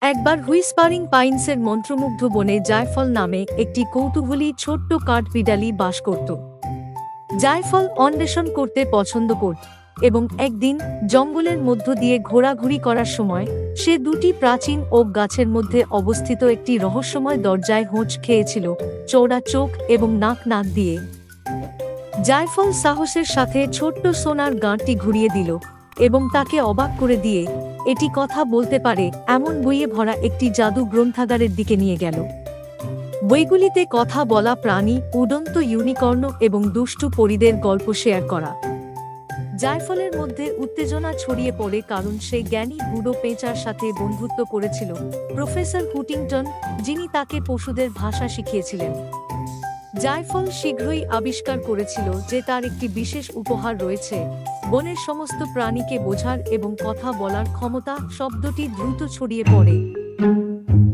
একবার হুইসপারিং পাইন্সের মন্ত্রমুগ্ধ বনে জায়ফল নামে একটি কৌতূহলী ছোট্ট কাঠবিড়ালি বাস করত। জায়ফল অন্বেষণ করতে পছন্দ করত এবং একদিন জঙ্গলের মধ্য দিয়ে ঘোরাঘুরি করার সময় সে দুটি প্রাচীন ওক গাছের মধ্যে অবস্থিত একটি রহস্যময় দরজায় হোঁচ খেয়েছিল, চওড়া চোখ এবং নাক দিয়ে। জায়ফল সাহসের সাথে ছোট্ট সোনার গাঁটটি ঘুরিয়ে দিল এবং তাকে অবাক করে দিয়ে এটি কথা বলতে পারে এমন বইয়ে ভরা একটি জাদু গ্রন্থাগারের দিকে নিয়ে গেল। বইগুলিতে কথা বলা প্রাণী, উড়ন্ত ইউনিকর্ন এবং দুষ্টু পরীদের গল্প শেয়ার করা। জায়ফলের মধ্যে উত্তেজনা ছড়িয়ে পড়ে কারণ সে জ্ঞানী বুড়ো পেঁচার সাথে বন্ধুত্ব করেছিল, প্রফেসর হুটিংটন, যিনি তাকে পশুদের ভাষা শিখিয়েছিলেন। জায়ফল শীঘ্রই আবিষ্কার করেছিল যে তার একটি বিশেষ উপহার রয়েছে, বনের সমস্ত প্রাণীকে বোঝার এবং কথা বলার ক্ষমতা। শব্দটি দ্রুত ছড়িয়ে পড়ে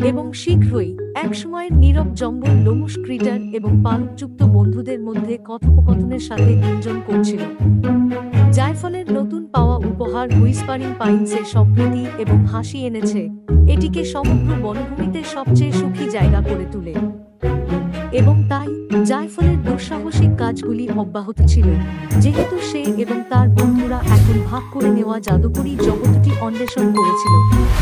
এবং শীঘ্রই একসময়ের নীরব জঙ্গল লোমশ ক্রিটার এবং পালকযুক্ত বন্ধুদের মধ্যে কথোপকথনের সাথে গুঞ্জন করছিল। জায়ফলের নতুন পাওয়া উপহার হুইসপারিং পাইন্সে সম্প্রীতি এবং হাসি এনেছে, এটিকে সমগ্র বনভূমিতে সবচেয়ে সুখী জায়গা করে তোলে। এবং তাই জায়ফলের দুঃসাহসিক কাজগুলি অব্যাহত ছিল, যেহেতু সে এবং তার বন্ধুরা এখন ভাগ করে নেওয়া জাদুকরী জগৎটি অন্বেষণ করেছিল,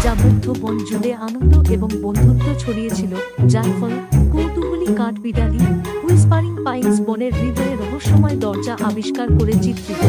যা মুগ্ধ বন জুড়ে আনন্দ এবং বন্ধুত্ব ছড়িয়েছিল। জায়ফল, কৌতূহলী কাঠবিড়ালি, হুইসপারিং পাইন্স বনের হৃদয়ে রহস্যময় দরজা আবিষ্কার করে চিত্রিত।